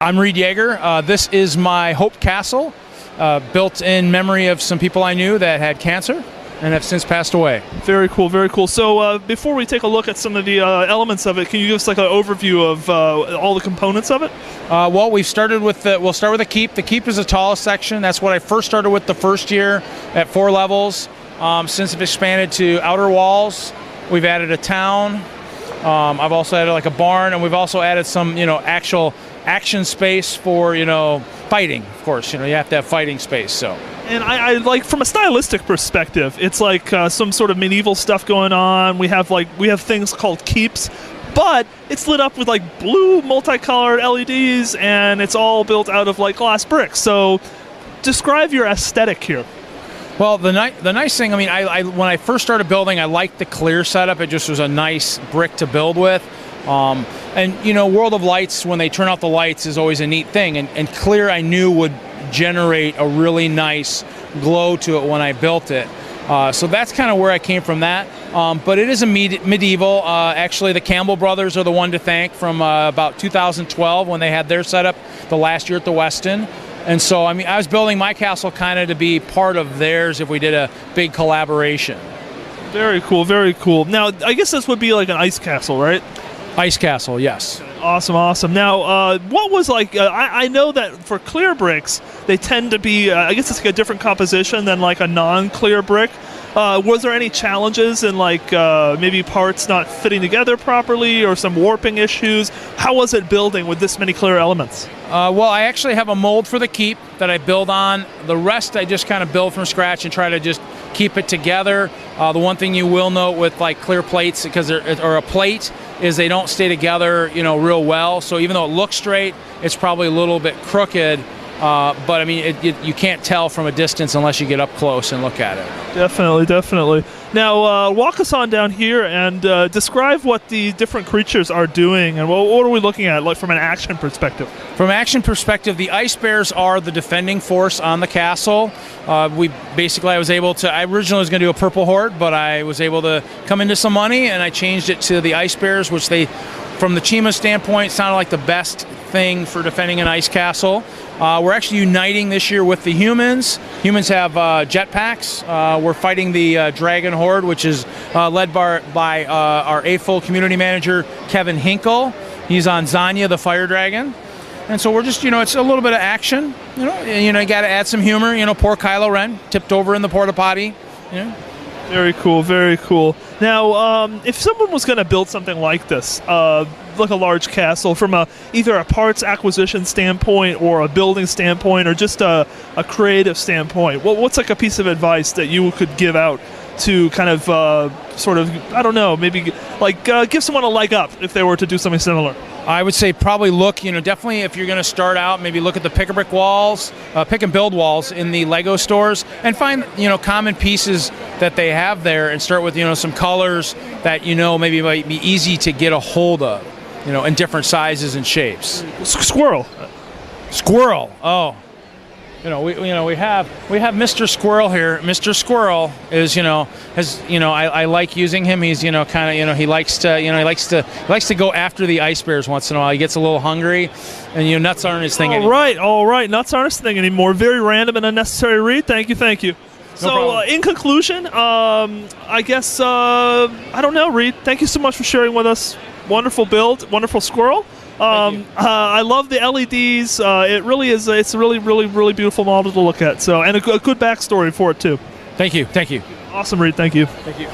I'm Reed Yeager. This is my Hope Castle, built in memory of some people I knew that had cancer and have since passed away. Very cool, very cool. So before we take a look at some of the elements of it, can you give us like an overview of all the components of it? Well, we'll start with the keep. The keep is the tallest section. That's what I first started with the first year at 4 levels. Since I've expanded to outer walls, we've added a town. I've also added like a barn, and we've also added some, actual action space for, fighting. Of course, you have to have fighting space. So. And I like, from a stylistic perspective, it's like some sort of medieval stuff going on. We have things called keeps, but it's lit up with like blue multicolored LEDs, and it's all built out of like glass bricks. So, describe your aesthetic here. Well, the nice thing, when I first started building, I liked the clear setup. It just was a nice brick to build with. And World of Lights, when they turn out the lights, is always a neat thing. And clear, I knew, would generate a really nice glow to it when I built it. So that's kind of where I came from that. But it is a medieval. Actually, the Campbell brothers are the one to thank from about 2012 when they had their setup the last year at the Westin. And so, I was building my castle kind of to be part of theirs if we did a big collaboration. Very cool, very cool. Now, I guess this would be like an ice castle, right? Ice castle, yes. Awesome, awesome. Now, what was like, I know that for clear bricks, they tend to be, I guess it's like a different composition than like a non-clear brick. Was there any challenges in like maybe parts not fitting together properly or some warping issues? How was it building with this many clear elements? Well, I actually have a mold for the keep that I build on. The rest I just kind of build from scratch and try to just keep it together. The one thing you will note with like clear plates, or a plate, is they don't stay together, real well. So even though it looks straight, it's probably a little bit crooked. But you can't tell from a distance unless you get up close and look at it. Definitely, definitely. Now, walk us on down here and describe what the different creatures are doing, and what are we looking at, like from an action perspective? From an action perspective, the ice bears are the defending force on the castle. I originally was going to do a purple horde, but I was able to come into some money, and I changed it to the ice bears, which from the Chima standpoint, sounded like the best thing for defending an ice castle. We're actually uniting this year with the humans. Humans have jetpacks. We're fighting the Dragon Horde, which is led by our AFOL community manager, Kevin Hinkle. He's on Zanya, the fire dragon. And so we're just, it's a little bit of action. You got to add some humor. Poor Kylo Ren tipped over in the porta potty. Very cool, very cool. Now, if someone was going to build something like this, like a large castle, from either a parts acquisition standpoint or a building standpoint or just a creative standpoint, what's like a piece of advice that you could give out to kind of maybe like give someone a leg up if they were to do something similar? I would say probably look, definitely if you're going to start out, maybe look at the pick-and-brick walls, pick-and-build walls in the Lego stores, and find, common pieces that they have there, and start with, some colors that, maybe might be easy to get a hold of, in different sizes and shapes. Squirrel. Oh. We have Mr. Squirrel here. Mr. Squirrel is, I like using him. He's, he likes to go after the ice bears once in a while. He gets a little hungry, and nuts aren't his thing anymore. All right, nuts aren't his thing anymore. Very random and unnecessary, Reed. Thank you. So, in conclusion, I guess I don't know, Reed. Thank you so much for sharing with us. Wonderful build, wonderful squirrel. I love the LEDs. It really is. It's a really, really, really beautiful model to look at. So, and a good backstory for it too. Thank you. Awesome, Reed. Thank you. Thank you.